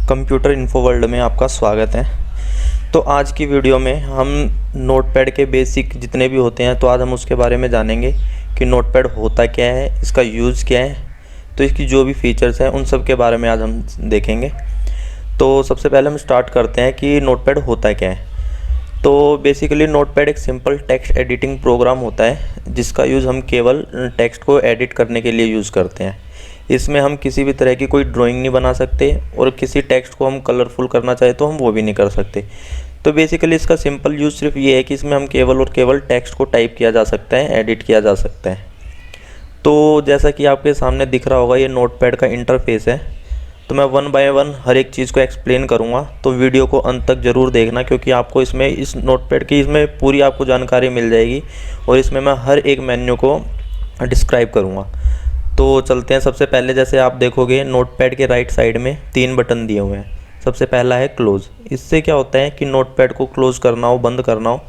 Computer info world में आपका स्वागत है। तो आज की वीडियो में हम नोटपैड के बेसिक जितने भी होते हैं तो आज हम उसके बारे में जानेंगे कि नोटपैड होता क्या है, इसका यूज़ क्या है, तो इसकी जो भी फीचर्स हैं उन सब के बारे में आज हम देखेंगे। तो सबसे पहले हम स्टार्ट करते हैं कि नोटपैड होता क्या है। तो बेसिकली नोटपैड एक सिंपल टेक्स्ट एडिटिंग प्रोग्राम होता है जिसका यूज़ हम केवल टेक्स्ट को एडिट करने के लिए यूज़ करते हैं। इसमें हम किसी भी तरह की कोई ड्राइंग नहीं बना सकते और किसी टेक्स्ट को हम कलरफुल करना चाहे तो हम वो भी नहीं कर सकते। तो बेसिकली इसका सिंपल यूज़ सिर्फ ये है कि इसमें हम केवल और केवल टेक्स्ट को टाइप किया जा सकता है, एडिट किया जा सकता है। तो जैसा कि आपके सामने दिख रहा होगा, ये नोटपैड का इंटरफेस है। तो मैं वन बाय वन हर एक चीज़ को एक्सप्लेन करूँगा, तो वीडियो को अंत तक ज़रूर देखना क्योंकि आपको इसमें इस नोटपैड की इसमें पूरी आपको जानकारी मिल जाएगी और इसमें मैं हर एक मेन्यू को डिस्क्राइब करूँगा। तो चलते हैं। सबसे पहले जैसे आप देखोगे नोटपैड के राइट साइड में 3 बटन दिए हुए हैं। सबसे पहला है क्लोज़। इससे क्या होता है कि नोटपैड को क्लोज़ करना हो, बंद करना हो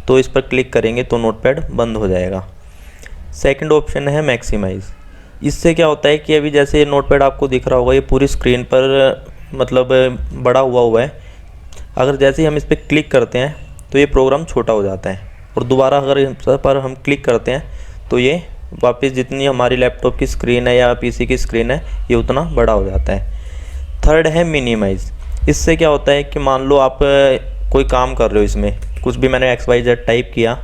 तो इस पर क्लिक करेंगे तो नोटपैड बंद हो जाएगा। सेकंड ऑप्शन है मैक्सिमाइज़। इससे क्या होता है कि अभी जैसे ये नोटपैड आपको दिख रहा होगा, ये पूरी स्क्रीन पर मतलब बड़ा हुआ है। अगर जैसे ही हम इस पर क्लिक करते हैं तो ये प्रोग्राम छोटा हो जाता है और दोबारा अगर इस पर हम क्लिक करते हैं तो ये वापस जितनी हमारी लैपटॉप की स्क्रीन है या पीसी की स्क्रीन है ये उतना बड़ा हो जाता है। थर्ड है मिनिमाइज़। इससे क्या होता है कि मान लो आप कोई काम कर रहे हो, इसमें कुछ भी मैंने XYZ टाइप किया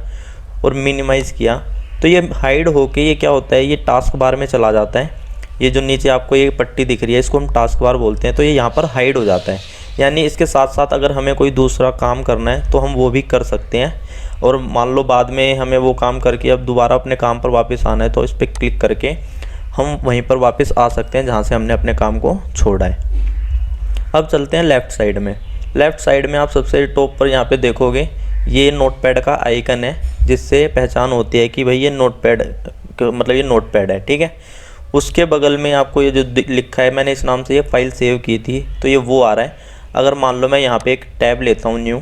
और मिनिमाइज़ किया तो ये हाइड होके ये क्या होता है, ये टास्क बार में चला जाता है। ये जो नीचे आपको ये पट्टी दिख रही है इसको हम टास्क बार बोलते हैं। तो ये यहाँ पर हाइड हो जाता है, यानी इसके साथ साथ अगर हमें कोई दूसरा काम करना है तो हम वो भी कर सकते हैं। और मान लो बाद में हमें वो काम करके अब दोबारा अपने काम पर वापस आना है तो इस पर क्लिक करके हम वहीं पर वापस आ सकते हैं जहाँ से हमने अपने काम को छोड़ा है। अब चलते हैं लेफ़्ट साइड में। लेफ़्ट साइड में आप सबसे टॉप पर यहाँ पे देखोगे ये नोटपैड का आइकन है जिससे पहचान होती है कि भाई ये नोटपैड मतलब ये नोटपैड है, ठीक है। उसके बगल में आपको ये जो लिखा है, मैंने इस नाम से ये फ़ाइल सेव की थी तो ये वो आ रहा है। अगर मान लो मैं यहाँ पे एक टैब लेता हूँ न्यू,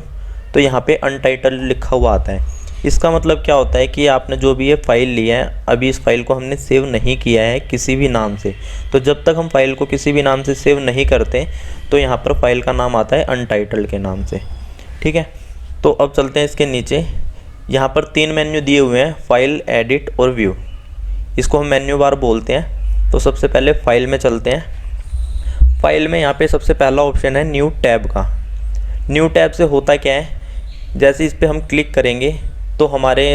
तो यहाँ पे अनटाइटल्ड लिखा हुआ आता है। इसका मतलब क्या होता है कि आपने जो भी ये फ़ाइल ली है, अभी इस फाइल को हमने सेव नहीं किया है किसी भी नाम से। तो जब तक हम फाइल को किसी भी नाम से सेव नहीं करते तो यहाँ पर फाइल का नाम आता है अनटाइटल्ड के नाम से, ठीक है। तो अब चलते हैं इसके नीचे। यहाँ पर 3 मेन्यू दिए हुए हैं, फाइल, एडिट और व्यू। इसको हम मेन्यू बार बोलते हैं। तो सबसे पहले फाइल में चलते हैं। फाइल में यहाँ पे सबसे पहला ऑप्शन है न्यू टैब का। न्यू टैब से होता क्या है, जैसे इस पर हम क्लिक करेंगे तो हमारे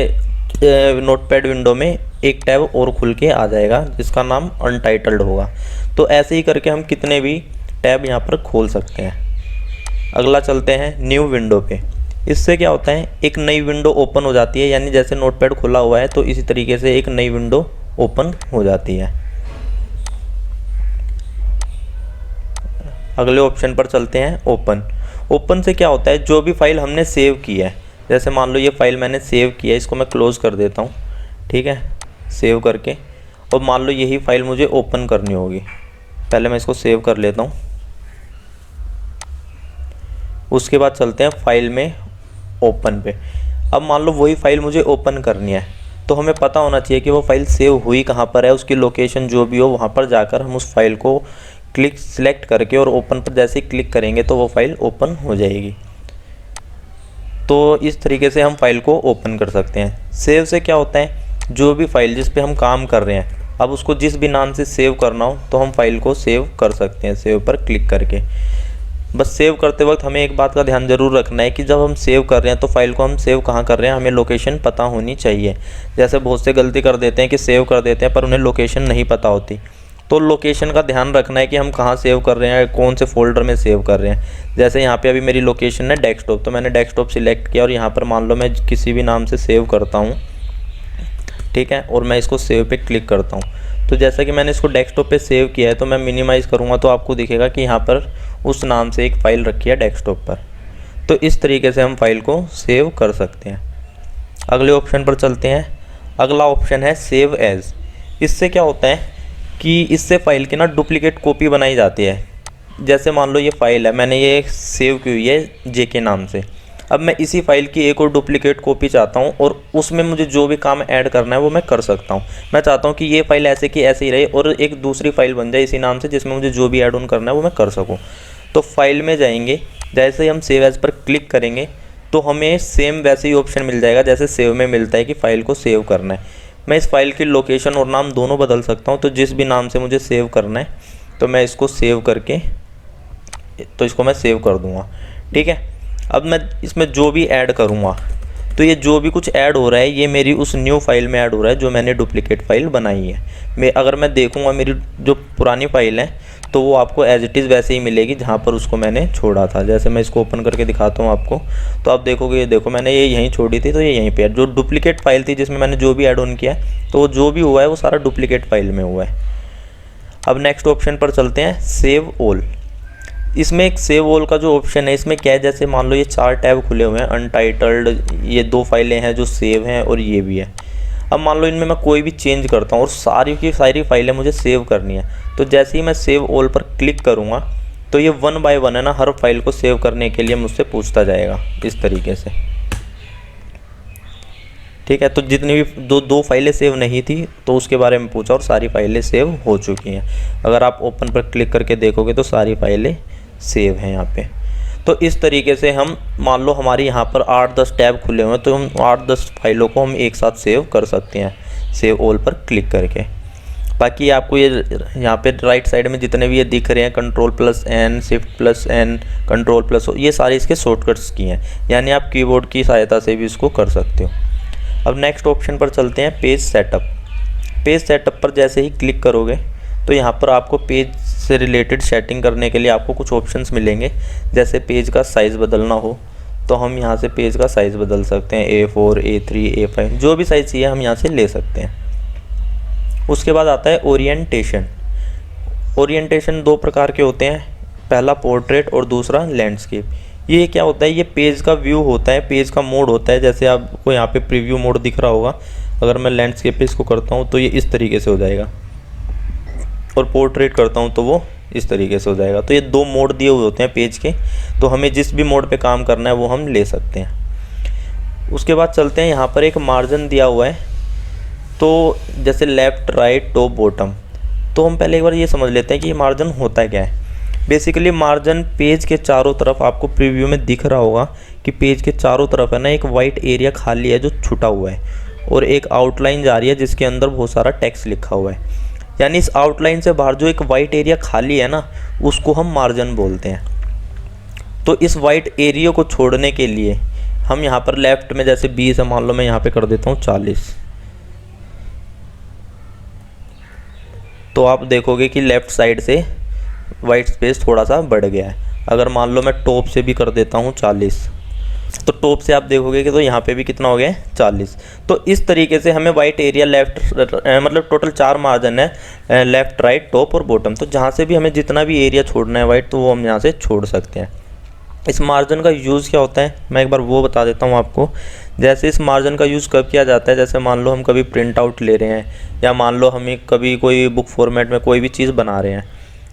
नोटपैड विंडो में एक टैब और खुल के आ जाएगा जिसका नाम अनटाइटल्ड होगा। तो ऐसे ही करके हम कितने भी टैब यहाँ पर खोल सकते हैं। अगला चलते हैं न्यू विंडो पे। इससे क्या होता है, एक नई विंडो ओपन हो जाती है, यानी जैसे नोटपैड खुला हुआ है तो इसी तरीके से एक नई विंडो ओपन हो जाती है। अगले ऑप्शन पर चलते हैं ओपन। ओपन से क्या होता है, जो भी फाइल हमने सेव की है, जैसे मान लो ये फाइल मैंने सेव किया है, इसको मैं क्लोज़ कर देता हूँ, ठीक है, सेव करके। और मान लो यही फाइल मुझे ओपन करनी होगी, पहले मैं इसको सेव कर लेता हूँ। उसके बाद चलते हैं फाइल में ओपन पे। अब मान लो वही फाइल मुझे ओपन करनी है तो हमें पता होना चाहिए कि वो फाइल सेव हुई कहाँ पर है, उसकी लोकेशन जो भी हो वहाँ पर जाकर हम उस फाइल को सिलेक्ट करके और ओपन पर जैसे ही क्लिक करेंगे तो वो फाइल ओपन हो जाएगी। तो इस तरीके से हम फाइल को ओपन कर सकते हैं। सेव से क्या होता है, जो भी फाइल जिस पे हम काम कर रहे हैं, अब उसको जिस भी नाम से सेव करना हो तो हम फाइल को सेव कर सकते हैं सेव पर क्लिक करके। बस सेव करते वक्त हमें एक बात का ध्यान ज़रूर रखना है कि जब हम सेव कर रहे हैं तो फाइल को हम सेव कहाँ कर रहे हैं, हमें लोकेशन पता होनी चाहिए। जैसे बहुत से गलती कर देते हैं कि सेव कर देते हैं पर उन्हें लोकेशन नहीं पता होती। तो लोकेशन का ध्यान रखना है कि हम कहाँ सेव कर रहे हैं, कौन से फोल्डर में सेव कर रहे हैं। जैसे यहाँ पे अभी मेरी लोकेशन है डेस्कटॉप, तो मैंने डेस्कटॉप सिलेक्ट किया और यहाँ पर मान लो मैं किसी भी नाम से सेव करता हूँ, ठीक है, और मैं इसको सेव पे क्लिक करता हूँ। तो जैसा कि मैंने इसको डेस्कटॉप पे सेव किया है तो मैं मिनिमाइज़ करूँगा तो आपको दिखेगा कि यहाँ पर उस नाम से एक फ़ाइल रखी है डेस्कटॉप पर। तो इस तरीके से हम फाइल को सेव कर सकते हैं। अगले ऑप्शन पर चलते हैं। अगला ऑप्शन है सेव एज़। इससे क्या होता है कि इससे फ़ाइल की ना डुप्लीकेट कॉपी बनाई जाती है। जैसे मान लो ये फ़ाइल है, मैंने ये सेव की हुई है JK नाम से। अब मैं इसी फाइल की एक और डुप्लीकेट कॉपी चाहता हूँ और उसमें मुझे जो भी काम ऐड करना है वो मैं कर सकता हूँ। मैं चाहता हूँ कि ये फाइल ऐसे की ऐसे ही रहे और एक दूसरी फाइल बन जाए इसी नाम से जिसमें मुझे जो भी ऐड ऑन करना है वो मैं कर सकूँ। तो फाइल में जाएंगे, जैसे ही हम सेव एज़ पर क्लिक करेंगे तो हमें सेम वैसे ही ऑप्शन मिल जाएगा जैसे सेव में मिलता है कि फ़ाइल को सेव करना है। मैं इस फाइल की लोकेशन और नाम दोनों बदल सकता हूँ, तो जिस भी नाम से मुझे सेव करना है तो मैं इसको सेव करके तो इसको मैं सेव कर दूँगा। ठीक है, अब मैं इसमें जो भी ऐड करूँगा तो ये जो भी कुछ ऐड हो रहा है ये मेरी उस न्यू फाइल में ऐड हो रहा है जो मैंने डुप्लीकेट फ़ाइल बनाई है। अगर मैं देखूँगा मेरी जो पुरानी फ़ाइल है तो वो आपको एज इट इज़ वैसे ही मिलेगी जहाँ पर उसको मैंने छोड़ा था। जैसे मैं इसको ओपन करके दिखाता हूँ आपको, तो आप देखोगे ये देखो मैंने ये यहीं छोड़ी थी, तो ये यहीं पे है। जो डुप्लीकेट फ़ाइल थी जिसमें मैंने जो भी ऐड ऑन किया है तो वो जो भी हुआ है वो सारा डुप्लीकेट फ़ाइल में हुआ है। अब नेक्स्ट ऑप्शन पर चलते हैं, सेव ऑल। इसमें एक सेव ऑल का जो ऑप्शन है इसमें क्या है, जैसे मान लो ये 4 टैब खुले हुए हैं, अनटाइटल्ड, ये 2 फाइलें हैं जो सेव हैं और ये भी है। अब मान लो इनमें मैं कोई भी चेंज करता हूँ और सारी की सारी फाइलें मुझे सेव करनी है, तो जैसे ही मैं सेव ऑल पर क्लिक करूँगा तो ये 1 बाय 1 है ना, हर फाइल को सेव करने के लिए मुझसे पूछता जाएगा इस तरीके से। ठीक है, तो जितनी भी दो फाइलें सेव नहीं थी तो उसके बारे में पूछा और सारी फाइलें सेव हो चुकी हैं। अगर आप ओपन पर क्लिक करके देखोगे तो सारी फाइलें सेव हैं यहाँ पे। तो इस तरीके से हम मान लो हमारी यहाँ पर 8-10 टैब खुले हुए हैं तो हम 8-10 फाइलों को हम एक साथ सेव कर सकते हैं सेव ऑल पर क्लिक करके। बाकी आपको ये यहाँ पे राइट साइड में जितने भी ये दिख रहे हैं Ctrl+N, Shift+N, Ctrl+O, ये सारे इसके शॉर्टकट्स की हैं, यानी आप कीबोर्ड की सहायता से भी इसको कर सकते हो। अब नेक्स्ट ऑप्शन पर चलते हैं, पेज सेटअप। पेज सेटअप पर जैसे ही क्लिक करोगे तो यहाँ पर आपको पेज से रिलेटेड सेटिंग करने के लिए आपको कुछ ऑप्शंस मिलेंगे। जैसे पेज का साइज़ बदलना हो तो हम यहाँ से पेज का साइज़ बदल सकते हैं, A4, A3, A5, जो भी साइज़ चाहिए हम यहाँ से ले सकते हैं। उसके बाद आता है ओरिएंटेशन। ओरिएंटेशन 2 प्रकार के होते हैं, पहला पोर्ट्रेट और दूसरा लैंडस्केप। ये क्या होता है, ये पेज का व्यू होता है, पेज का मोड होता है। जैसे आपको यहाँ पे प्रीव्यू मोड दिख रहा होगा, अगर मैं लैंडस्केप पे इसको करता हूँ तो ये इस तरीके से हो जाएगा और पोर्ट्रेट करता हूँ तो वो इस तरीके से हो जाएगा। तो ये 2 मोड दिए हुए होते हैं पेज के, तो हमें जिस भी मोड पे काम करना है वो हम ले सकते हैं। उसके बाद चलते हैं, यहाँ पर एक मार्जिन दिया हुआ है, तो जैसे लेफ़्ट, राइट, टॉप, बॉटम। तो हम पहले एक बार ये समझ लेते हैं कि ये मार्जिन होता क्या है। बेसिकली मार्जिन पेज के चारों तरफ, आपको प्रीव्यू में दिख रहा होगा कि पेज के चारों तरफ है ना एक वाइट एरिया खाली है जो छुटा हुआ है और एक आउटलाइन जा रही है जिसके अंदर बहुत सारा टेक्स्ट लिखा हुआ है। यानी इस आउटलाइन से बाहर जो एक वाइट एरिया खाली है ना उसको हम मार्जिन बोलते हैं। तो इस वाइट एरिया को छोड़ने के लिए हम यहाँ पर लेफ़्ट में जैसे 20 है, मान लो मैं यहाँ पे कर देता हूँ 40, तो आप देखोगे कि लेफ़्ट साइड से वाइट स्पेस थोड़ा सा बढ़ गया है। अगर मान लो मैं टॉप से भी कर देता हूँ 40, तो टॉप से आप देखोगे कि तो यहाँ पे भी कितना हो गया 40। तो इस तरीके से हमें वाइट एरिया लेफ़्ट, मतलब टोटल 4 मार्जिन है, लेफ़्ट, राइट, टॉप और बॉटम। तो जहाँ से भी हमें जितना भी एरिया छोड़ना है वाइट, तो वो हम यहाँ से छोड़ सकते हैं। इस मार्जिन का यूज़ क्या होता है मैं एक बार वो बता देता हूँ आपको। जैसे इस मार्जिन का यूज़ कब किया जाता है, जैसे मान लो हम कभी प्रिंट आउट ले रहे हैं या मान लो हमें कभी कोई बुक फॉर्मेट में कोई भी चीज़ बना रहे हैं,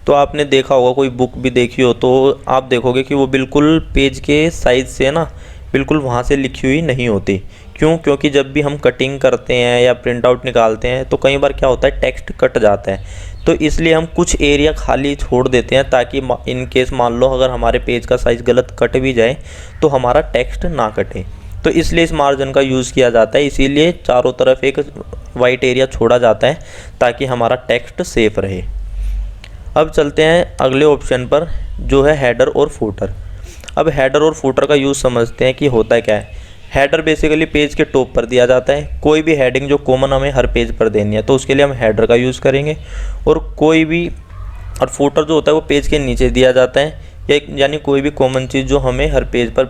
तो आपने देखा होगा, कोई बुक भी देखी हो तो आप देखोगे कि वो बिल्कुल पेज के साइज़ से ना बिल्कुल वहाँ से लिखी हुई नहीं होती। क्यों? क्योंकि जब भी हम कटिंग करते हैं या प्रिंट आउट निकालते हैं तो कई बार क्या होता है टेक्स्ट कट जाता है, तो इसलिए हम कुछ एरिया खाली छोड़ देते हैं ताकि इन केस मान लो अगर हमारे पेज का साइज़ गलत कट भी जाए तो हमारा टेक्स्ट ना कटे। तो इसलिए इस मार्जिन का यूज़ किया जाता है, इसीलिए चारों तरफ एक वाइट एरिया छोड़ा जाता है ताकि हमारा टेक्स्ट सेफ रहे। अब चलते हैं अगले ऑप्शन पर जो है हेडर और फूटर। अब हेडर और फूटर का यूज़ समझते हैं कि होता क्या है। हेडर बेसिकली पेज के टॉप पर दिया जाता है, कोई भी हेडिंग जो कॉमन हमें हर पेज पर देनी है तो उसके लिए हम हेडर का यूज़ करेंगे। और फूटर जो होता है वो पेज के नीचे दिया जाता है, यानी कोई भी कॉमन चीज़ जो हमें हर पेज पर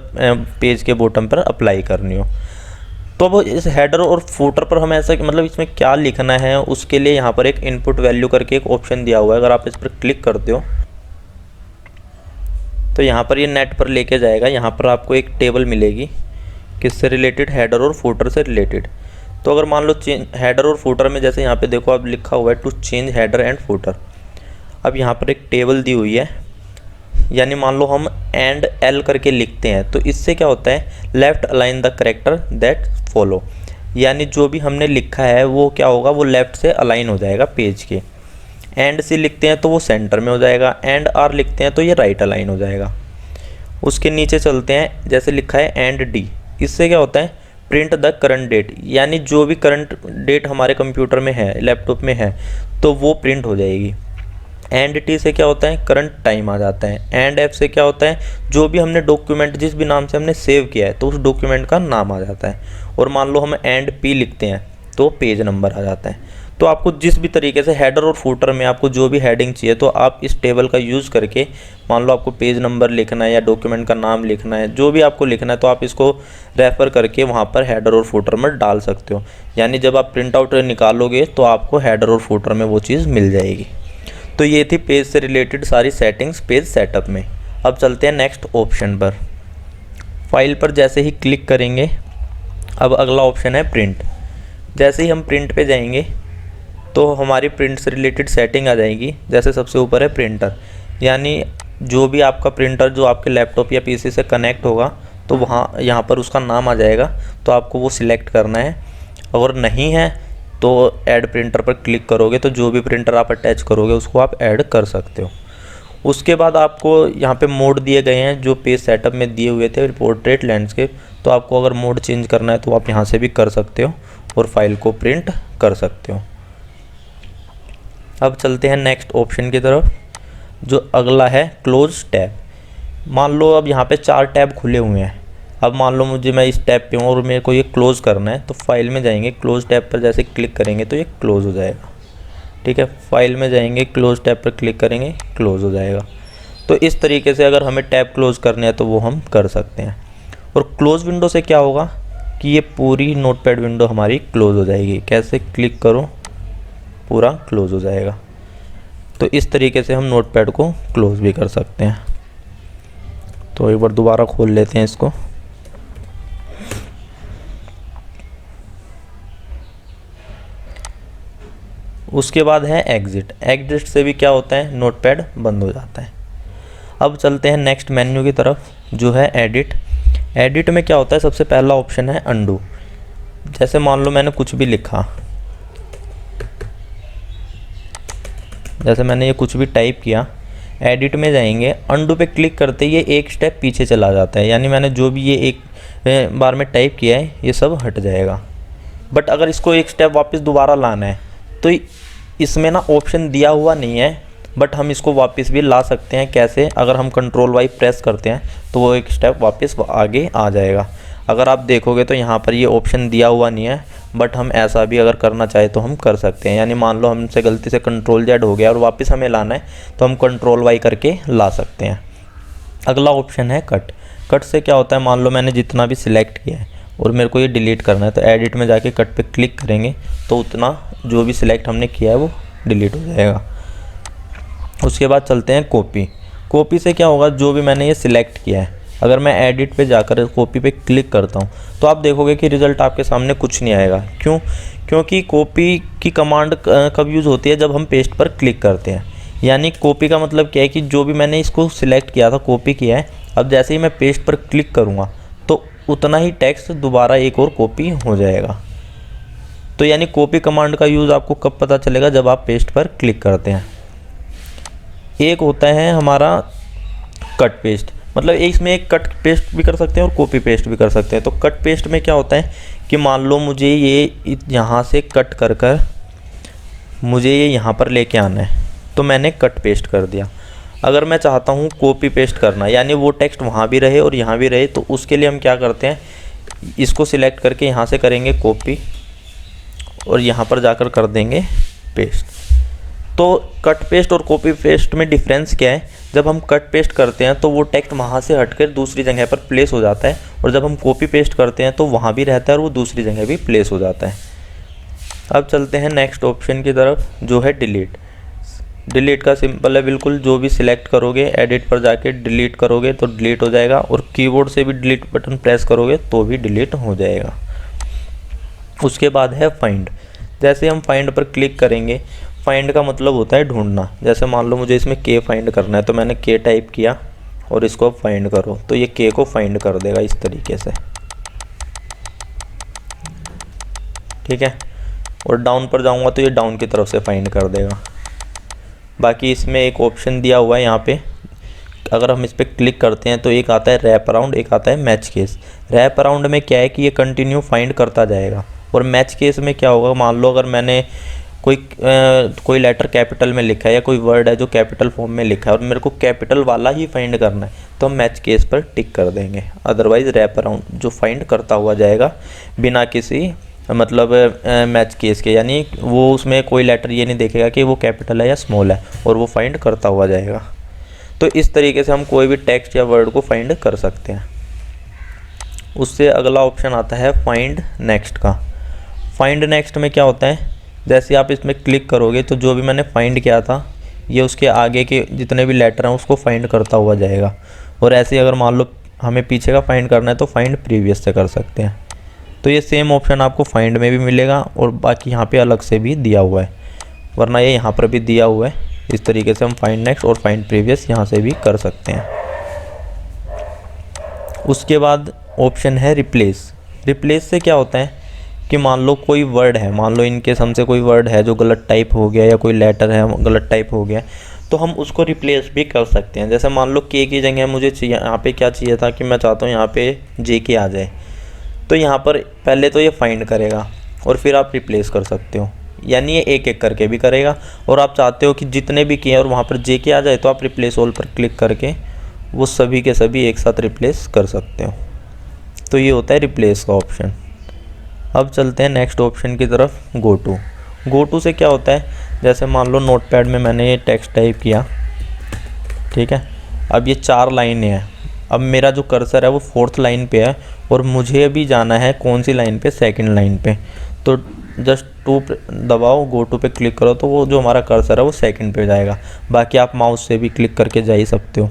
पेज के बॉटम पर अप्लाई करनी हो। तो अब इस हेडर और फूटर पर हमें ऐसा मतलब इसमें क्या लिखना है उसके लिए यहाँ पर एक इनपुट वैल्यू करके एक ऑप्शन दिया हुआ है। अगर आप इस पर क्लिक करते हो तो यहाँ पर ये नेट पर लेके जाएगा। यहाँ पर आपको एक टेबल मिलेगी किससे रिलेटेड, हेडर और फूटर से रिलेटेड। तो अगर मान लो हेडर और फूटर में जैसे यहाँ पे देखो अब लिखा हुआ है to change header and footer. अब यहाँ पर एक टेबल दी हुई है, यानी मान लो हम एंड एल करके लिखते हैं तो इससे क्या होता है, left align the character that follow, यानी जो भी हमने लिखा है वो क्या होगा, वो लेफ़्ट से अलाइन हो जाएगा पेज के। एंड सी लिखते हैं तो वो सेंटर में हो जाएगा, एंड आर लिखते हैं तो ये राइट अलाइन हो जाएगा। उसके नीचे चलते हैं, जैसे लिखा है एंड डी, इससे क्या होता है प्रिंट द करंट डेट, यानी जो भी करंट डेट हमारे कंप्यूटर में है, लैपटॉप में है, तो वो प्रिंट हो जाएगी। एंड टी से क्या होता है करंट टाइम आ जाता है। एंड एफ से क्या होता है जो भी हमने डॉक्यूमेंट जिस भी नाम से हमने सेव किया है तो उस डॉक्यूमेंट का नाम आ जाता है। और मान लो हम एंड पी लिखते हैं तो पेज नंबर आ जाता है। तो आपको जिस भी तरीके से हेडर और फूटर में आपको जो भी हेडिंग चाहिए तो आप इस टेबल का यूज़ करके, मान लो आपको पेज नंबर लिखना है या डॉक्यूमेंट का नाम लिखना है, जो भी आपको लिखना है तो आप इसको रेफ़र करके वहाँ पर हेडर और फूटर में डाल सकते हो। यानी जब आप प्रिंट आउट निकालोगे तो आपको हेडर और फूटर में वो चीज़ मिल जाएगी। तो ये थी पेज से रिलेटेड सारी सेटिंग्स पेज सेटअप में। अब चलते हैं नेक्स्ट ऑप्शन पर। फाइल पर जैसे ही क्लिक करेंगे, अब अगला ऑप्शन है प्रिंट। जैसे ही हम प्रिंट पे जाएंगे तो हमारी प्रिंट से रिलेटेड सेटिंग आ जाएगी। जैसे सबसे ऊपर है प्रिंटर, यानी जो भी आपका प्रिंटर जो आपके लैपटॉप या पीसी से कनेक्ट होगा तो वहाँ यहाँ पर उसका नाम आ जाएगा, तो आपको वो सिलेक्ट करना है। अगर नहीं है तो ऐड प्रिंटर पर क्लिक करोगे तो जो भी प्रिंटर आप अटैच करोगे उसको आप ऐड कर सकते हो। उसके बाद आपको यहाँ पे मोड दिए गए हैं जो पेज सेटअप में दिए हुए थे, पोर्ट्रेट, लैंडस्केप। तो आपको अगर मोड चेंज करना है तो आप यहाँ से भी कर सकते हो और फाइल को प्रिंट कर सकते हो। अब चलते हैं नेक्स्ट ऑप्शन की तरफ, जो अगला है क्लोज टैब। मान लो अब यहाँ पे 4 टैब खुले हुए हैं। अब मान लो मुझे मैं इस टैब पे हूँ और मेरे को ये क्लोज़ करना है, तो फाइल में जाएंगे, क्लोज टैब पर जैसे क्लिक करेंगे तो ये क्लोज़ हो जाएगा। ठीक है, फाइल में जाएंगे, क्लोज टैब पर क्लिक करेंगे, क्लोज़ हो जाएगा। तो इस तरीके से अगर हमें टैब क्लोज़ करने हैं तो वो हम कर सकते हैं। और क्लोज़ विंडो से क्या होगा कि ये पूरी नोटपैड विंडो हमारी क्लोज़ हो जाएगी। कैसे, क्लिक करो, पूरा क्लोज़ हो जाएगा। तो इस तरीके से हम नोटपैड को क्लोज़ भी कर सकते हैं। तो एक बार दोबारा खोल लेते हैं इसको। उसके बाद है एग्जिट। एग्जिट से भी क्या होता है नोटपैड बंद हो जाता है। अब चलते हैं नेक्स्ट मेन्यू की तरफ, जो है एडिट। एडिट में क्या होता है, सबसे पहला ऑप्शन है अंडू। जैसे मान लो मैंने कुछ भी लिखा, जैसे मैंने ये कुछ भी टाइप किया, एडिट में जाएंगे, अंडू पे क्लिक करते ही ये एक स्टेप पीछे चला जाता है। यानी मैंने जो भी ये एक बार में टाइप किया है ये सब हट जाएगा। बट अगर इसको एक स्टेप वापस दोबारा लाना है तो इसमें ना ऑप्शन दिया हुआ नहीं है, बट हम इसको वापस भी ला सकते हैं। कैसे, अगर हम कंट्रोल वाई प्रेस करते हैं तो वो एक स्टेप वापस आगे आ जाएगा। अगर आप देखोगे तो यहाँ पर ये ऑप्शन दिया हुआ नहीं है, बट हम ऐसा भी अगर करना चाहे तो हम कर सकते हैं। यानी मान लो हमसे गलती से कंट्रोल जेड हो गया और वापस हमें लाना है तो हम कंट्रोल वाई करके ला सकते हैं। अगला ऑप्शन है कट। कट से क्या होता है, मान लो मैंने जितना भी सिलेक्ट किया है और मेरे को ये डिलीट करना है, तो एडिट में जाके कट पे क्लिक करेंगे तो उतना जो भी सिलेक्ट हमने किया है वो डिलीट हो जाएगा। उसके बाद चलते हैं कॉपी। कॉपी से क्या होगा, जो भी मैंने ये सिलेक्ट किया है, अगर मैं एडिट पे जाकर कॉपी पे क्लिक करता हूँ तो आप देखोगे कि रिज़ल्ट आपके सामने कुछ नहीं आएगा। क्यों? क्योंकि कॉपी की कमांड कब यूज़ होती है, जब हम पेस्ट पर क्लिक करते हैं। यानी कॉपी का मतलब क्या है कि जो भी मैंने इसको सिलेक्ट किया था, कॉपी किया है, अब जैसे ही मैं पेस्ट पर क्लिक करूँगा तो उतना ही टेक्स्ट दोबारा एक और कॉपी हो जाएगा। तो यानी कॉपी कमांड का यूज़ आपको कब पता चलेगा, जब आप पेस्ट पर क्लिक करते हैं। एक होता है हमारा कट पेस्ट, मतलब इसमें एक कट पेस्ट भी कर सकते हैं और कॉपी पेस्ट भी कर सकते हैं। तो कट पेस्ट में क्या होता है कि मान लो मुझे ये यहाँ से कट कर कर मुझे ये यहाँ पर लेके आना है, तो मैंने कट पेस्ट कर दिया। अगर मैं चाहता हूँ कॉपी पेस्ट करना, यानी वो टेक्स्ट वहाँ भी रहे और यहाँ भी रहे, तो उसके लिए हम क्या करते हैं, इसको सिलेक्ट करके यहाँ से करेंगे कॉपी और यहाँ पर जाकर कर देंगे पेस्ट। तो कट पेस्ट और कॉपी पेस्ट में डिफरेंस क्या है, जब हम कट पेस्ट करते हैं तो वो टेक्स्ट वहाँ से हटकर दूसरी जगह पर प्लेस हो जाता है, और जब हम कॉपी पेस्ट करते हैं तो वहाँ भी रहता है और वो दूसरी जगह भी प्लेस हो जाता है। अब चलते हैं नेक्स्ट ऑप्शन की तरफ, जो है डिलीट। डिलीट का सिंपल है बिल्कुल, जो भी सिलेक्ट करोगे एडिट पर जाके डिलीट करोगे तो डिलीट हो जाएगा, और कीबोर्ड से भी डिलीट बटन प्रेस करोगे तो भी डिलीट हो जाएगा। उसके बाद है फाइंड। जैसे हम फाइंड पर क्लिक करेंगे, फाइंड का मतलब होता है ढूंढना। जैसे मान लो मुझे इसमें के फाइंड करना है, तो मैंने के टाइप किया और इसको फाइंड करो, तो ये के को फाइंड कर देगा इस तरीके से। ठीक है, और डाउन पर जाऊंगा तो ये डाउन की तरफ से फाइंड कर देगा। बाकी इसमें एक ऑप्शन दिया हुआ है यहाँ पे, अगर हम इस पर क्लिक करते हैं तो एक आता है रैप अराउंड, एक आता है मैच केस। रैप अराउंड में क्या है कि ये कंटिन्यू फाइंड करता जाएगा, और मैच केस में क्या होगा, मान लो अगर मैंने कोई लेटर कैपिटल में लिखा है या कोई वर्ड है जो कैपिटल फॉर्म में लिखा है और मेरे को कैपिटल वाला ही फाइंड करना है, तो हम मैच केस पर टिक कर देंगे। अदरवाइज रैप अराउंड जो फाइंड करता हुआ जाएगा बिना किसी मतलब मैच केस के, यानी वो उसमें कोई लेटर ये नहीं देखेगा कि वो कैपिटल है या स्मॉल है, और वो फाइंड करता हुआ जाएगा। तो इस तरीके से हम कोई भी टेक्स्ट या वर्ड को फाइंड कर सकते हैं। उससे अगला ऑप्शन आता है फाइंड नेक्स्ट का। फाइंड नेक्स्ट में क्या होता है, जैसे आप इसमें क्लिक करोगे तो जो भी मैंने फाइंड किया था ये उसके आगे के जितने भी लेटर हैं उसको फाइंड करता हुआ जाएगा। और ऐसे ही अगर मान लो हमें पीछे का फाइंड करना है तो फाइंड प्रीवियस से कर सकते हैं। तो ये सेम ऑप्शन आपको फाइंड में भी मिलेगा और बाकी यहाँ पे अलग से भी दिया हुआ है, वरना ये यहाँ पर भी दिया हुआ है। इस तरीके से हम फाइंड नेक्स्ट और फाइंड प्रीवियस यहाँ से भी कर सकते हैं। उसके बाद ऑप्शन है रिप्लेस। रिप्लेस से क्या होता है कि मान लो कोई वर्ड है, मान लो इनकेस हमसे कोई वर्ड है जो गलत टाइप हो गया या कोई लेटर है गलत टाइप हो गया, तो हम उसको रिप्लेस भी कर सकते हैं। जैसे मान लो के की जगह मुझे चाहिए यहाँ पे क्या चाहिए था कि मैं चाहता हूँ यहाँ पे जे के आ जाए, तो यहाँ पर पहले तो ये फाइंड करेगा और फिर आप रिप्लेस कर सकते हो, यानी ये एक एक करके भी करेगा। और आप चाहते हो कि जितने भी किए और वहाँ पर जे के आ जाए तो आप रिप्लेस ऑल पर क्लिक करके वो सभी के सभी एक साथ रिप्लेस कर सकते हो। तो ये होता है रिप्लेस का ऑप्शन। अब चलते हैं नेक्स्ट ऑप्शन की तरफ, गो टू। गो टू से क्या होता है, जैसे मान लो नोटपैड में मैंने ये टेक्स्ट टाइप किया, ठीक है, अब ये 4 लाइनें हैं। अब मेरा जो कर्सर है वो 4th लाइन पे है और मुझे अभी जाना है कौन सी लाइन पे, 2nd लाइन पे। तो जस्ट 2 दबाओ, गो टू पे क्लिक करो तो वो जो हमारा कर्सर है वो 2nd पे जाएगा। बाकी आप माउस से भी क्लिक करके जा ही सकते हो।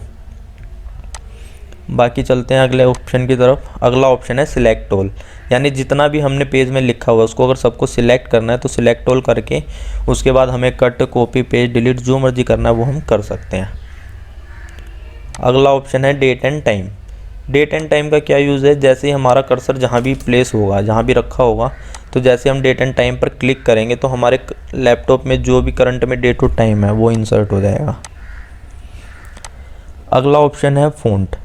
बाकी चलते हैं अगले ऑप्शन की तरफ। अगला ऑप्शन है सिलेक्ट ऑल, यानी जितना भी हमने पेज में लिखा हुआ है उसको अगर सबको सिलेक्ट करना है तो सिलेक्ट ऑल करके उसके बाद हमें कट, कॉपी, पेस्ट, डिलीट जो मर्जी करना है वो हम कर सकते हैं। अगला ऑप्शन है date and time. Date and time का क्या यूज़ है, जैसे ही हमारा कर्सर जहाँ भी प्लेस होगा, जहाँ भी रखा होगा, तो जैसे हम डेट एंड टाइम पर क्लिक करेंगे तो हमारे लैपटॉप में जो भी करंट में डेट और टाइम है वो इंसर्ट हो जाएगा। अगला ऑप्शन है फ़ॉन्ट।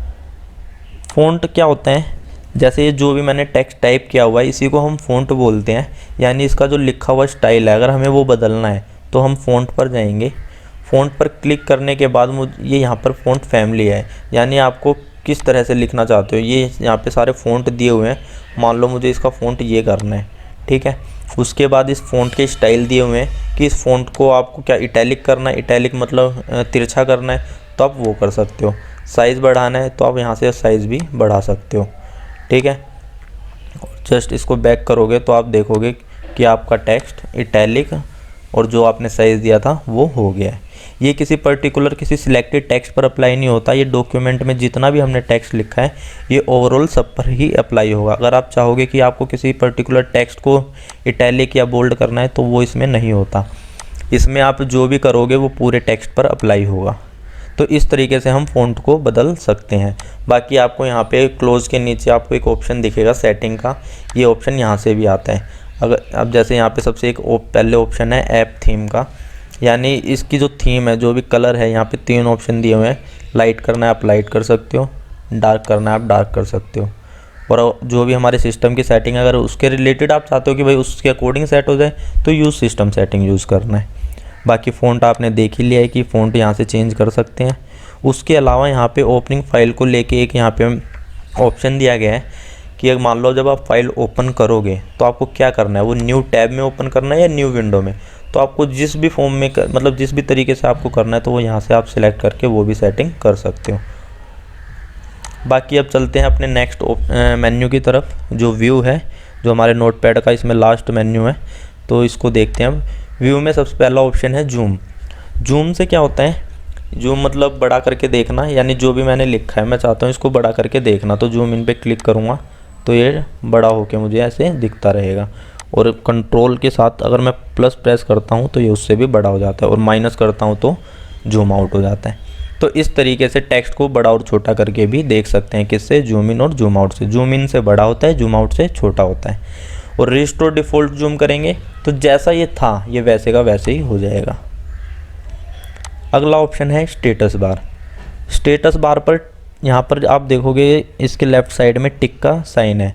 फ़ॉन्ट क्या होता है, जैसे ये जो भी मैंने टेक्स्ट टाइप किया हुआ है इसी को हम फ़ॉन्ट बोलते हैं, यानी इसका जो लिखा हुआ स्टाइल है अगर हमें वो बदलना है तो हम फ़ॉन्ट पर जाएंगे। फ़ॉन्ट पर क्लिक करने के बाद ये यहाँ पर फ़ॉन्ट फैमिली है, यानी आपको किस तरह से लिखना चाहते हो, ये यहाँ पे सारे फ़ॉन्ट दिए हुए हैं। मान लो मुझे इसका फ़ॉन्ट ये करना है, ठीक है। उसके बाद इस फ़ॉन्ट के स्टाइल दिए हुए हैं कि इस फ़ॉन्ट को आपको क्या इटैलिक करना है, इटैलिक मतलब तिरछा करना है तो आप वो कर सकते हो। साइज़ बढ़ाना है तो आप यहाँ से साइज़ भी बढ़ा सकते हो, ठीक है। जस्ट इसको बैक करोगे तो आप देखोगे कि आपका टेक्स्ट इटैलिक और जो आपने साइज़ दिया था वो हो गया है। ये किसी पर्टिकुलर किसी सिलेक्टेड टेक्स्ट पर अप्लाई नहीं होता, ये डॉक्यूमेंट में जितना भी हमने टेक्स्ट लिखा है ये ओवरऑल सब पर ही अप्लाई होगा। अगर आप चाहोगे कि आपको किसी पर्टिकुलर टेक्स्ट को इटैलिक या बोल्ड करना है तो वो इसमें नहीं होता, इसमें आप जो भी करोगे वो पूरे टेक्स्ट पर अप्लाई होगा। तो इस तरीके से हम फ़ॉन्ट को बदल सकते हैं। बाकी आपको यहाँ पे क्लोज के नीचे आपको एक ऑप्शन दिखेगा सेटिंग का, ये ऑप्शन यहाँ से भी आता है। अगर अब जैसे यहाँ पे सबसे एक पहले ऑप्शन है ऐप थीम का, यानी इसकी जो थीम है, जो भी कलर है, यहाँ पे 3 ऑप्शन दिए हुए हैं। लाइट करना है आप लाइट कर सकते हो, डार्क करना है आप डार्क कर सकते हो। और जो भी हमारे सिस्टम की सेटिंग अगर उसके रिलेटेड आप चाहते हो कि भाई उसके अकॉर्डिंग सेट हो जाए तो यूज़ सिस्टम सेटिंग यूज़ करना है। बाकी फ़ॉन्ट आपने देख ही लिया है कि फ़ॉन्ट यहाँ से चेंज कर सकते हैं। उसके अलावा यहाँ पे ओपनिंग फ़ाइल को लेके एक यहाँ पे ऑप्शन दिया गया है कि मान लो जब आप फाइल ओपन करोगे तो आपको क्या करना है, वो न्यू टैब में ओपन करना है या न्यू विंडो में। तो आपको जिस भी फॉर्म में मतलब जिस भी तरीके से आपको करना है तो वो यहाँ से आप सिलेक्ट करके वो भी सेटिंग कर सकते हो। बाकी अब चलते हैं अपने नेक्स्ट मेन्यू की तरफ, जो व्यू है, जो हमारे नोटपैड का इसमें लास्ट मेन्यू है, तो इसको देखते हैं। अब व्यू में सबसे पहला ऑप्शन है जूम। जूम से क्या होता है, जूम मतलब बड़ा करके देखना, यानी जो भी मैंने लिखा है मैं चाहता हूँ इसको बड़ा करके देखना, तो जूम इन पे क्लिक करूँगा तो ये बड़ा होके मुझे ऐसे दिखता रहेगा। और कंट्रोल के साथ अगर मैं प्लस प्रेस करता हूँ तो ये उससे भी बड़ा हो जाता है, और माइनस करता हूँ तो जूम आउट हो जाता है। तो इस तरीके से टेक्स्ट को बड़ा और छोटा करके भी देख सकते हैं, किससे, जूम इन और जूम आउट से। जूम इन से बड़ा होता है, जूम आउट से छोटा होता है। और रिस्टोर डिफ़ॉल्ट जूम करेंगे तो जैसा ये था ये वैसे का वैसे ही हो जाएगा। अगला ऑप्शन है स्टेटस बार। स्टेटस बार पर यहाँ पर आप देखोगे इसके लेफ़्ट साइड में टिक का साइन है,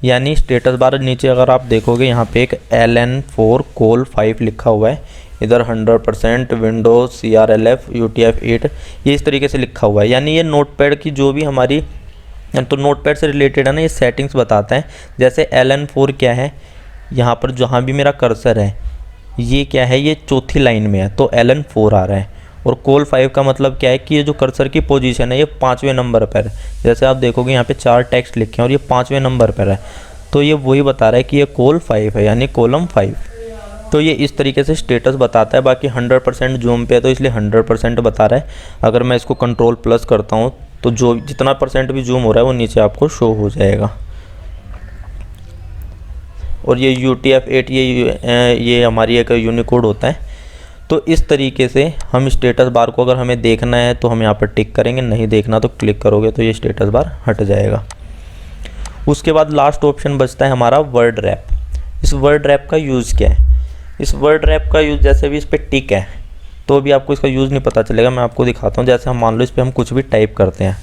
यानी स्टेटस बार नीचे अगर आप देखोगे यहाँ पे एक LN4 कोल 5 लिखा हुआ है, इधर 100% विंडोज CRLF UTF 8 ये इस तरीके से लिखा हुआ है। यानी ये नोटपैड की जो भी हमारी तो नोटपैड से रिलेटेड है ना, ये सेटिंग्स बताता है। जैसे LN4 क्या है, यहाँ पर जहाँ भी मेरा कर्सर है ये क्या है, ये चौथी लाइन में है तो LN4 आ रहा है। और कोल 5 का मतलब क्या है कि ये जो कर्सर की पोजीशन है ये 5वें नंबर पर है। जैसे आप देखोगे यहाँ पे 4 टेक्स्ट लिखे हैं और ये 5वें नंबर पर है, तो ये वही बता रहा है कि ये कोल 5 है, यानी कॉलम 5। तो ये इस तरीके से स्टेटस बताता है। बाकी 100% जूम पे है तो इसलिए 100% बता रहा है। अगर मैं इसको कंट्रोल+ करता हूँ तो जो जितना % भी जूम हो रहा है वो नीचे आपको शो हो जाएगा। और ये UTF 8 ये हमारी एक यूनिकोड होता है। तो इस तरीके से हम स्टेटस बार को, अगर हमें देखना है तो हम यहाँ पर टिक करेंगे, नहीं देखना तो क्लिक करोगे तो ये स्टेटस बार हट जाएगा। उसके बाद लास्ट ऑप्शन बचता है हमारा वर्ड रैप। इस वर्ड रैप का यूज़ क्या है? इस वर्ड रैप का यूज़, जैसे भी इस पर टिक है तो भी आपको इसका यूज़ नहीं पता चलेगा। मैं आपको दिखाता हूँ। जैसे हम मान लो इस पर हम कुछ भी टाइप करते हैं,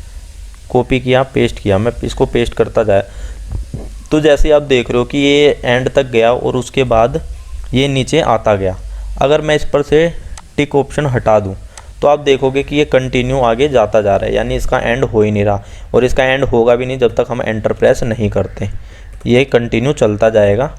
कॉपी किया, पेस्ट किया, मैं इसको पेस्ट करता जाए तो जैसे आप देख रहे हो कि ये एंड तक गया और उसके बाद ये नीचे आता गया। अगर मैं इस पर से टिक ऑप्शन हटा दूं तो आप देखोगे कि ये कंटिन्यू आगे जाता जा रहा है, यानी इसका एंड हो ही नहीं रहा। और इसका एंड होगा भी नहीं जब तक हम एंटर प्रेस नहीं करते। ये कंटिन्यू चलता जाएगा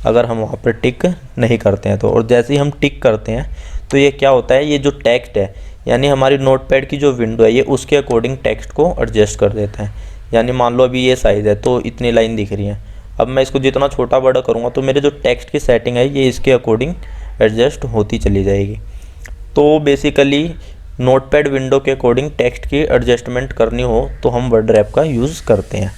अगर हम वहाँ पर टिक नहीं करते हैं तो। और जैसे ही हम टिक करते हैं तो ये क्या होता है, ये जो टेक्स्ट है यानी हमारी नोटपैड की जो विंडो है ये उसके अकॉर्डिंग टेक्स्ट को एडजस्ट कर देता है। यानी मान लो अभी ये साइज़ है तो इतनी लाइन दिख रही है, अब मैं इसको जितना छोटा बड़ा करूँगा तो मेरे जो टेक्स्ट की सेटिंग है ये इसके अकॉर्डिंग एडजस्ट होती चली जाएगी। तो बेसिकली नोटपैड विंडो के अकॉर्डिंग टेक्स्ट की एडजस्टमेंट करनी हो तो हम वर्ड रैप का यूज़ करते हैं।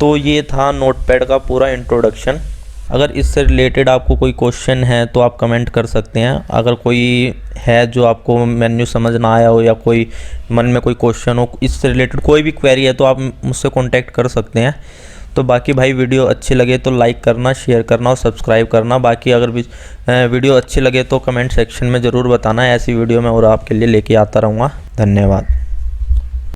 तो ये था नोटपैड का पूरा इंट्रोडक्शन। अगर इससे रिलेटेड आपको कोई क्वेश्चन है तो आप कमेंट कर सकते हैं। अगर कोई है जो आपको मेन्यू समझ ना आया हो या कोई मन में कोई क्वेश्चन हो, इससे रिलेटेड कोई भी क्वेरी है तो आप मुझसे कांटेक्ट कर सकते हैं। तो बाकी भाई वीडियो अच्छी लगे तो लाइक करना, शेयर करना और सब्सक्राइब करना। बाकी अगर वीडियो अच्छी लगे तो कमेंट सेक्शन में ज़रूर बताना, ऐसी वीडियो मैं और आपके लिए लेके आता रहूँगा। धन्यवाद।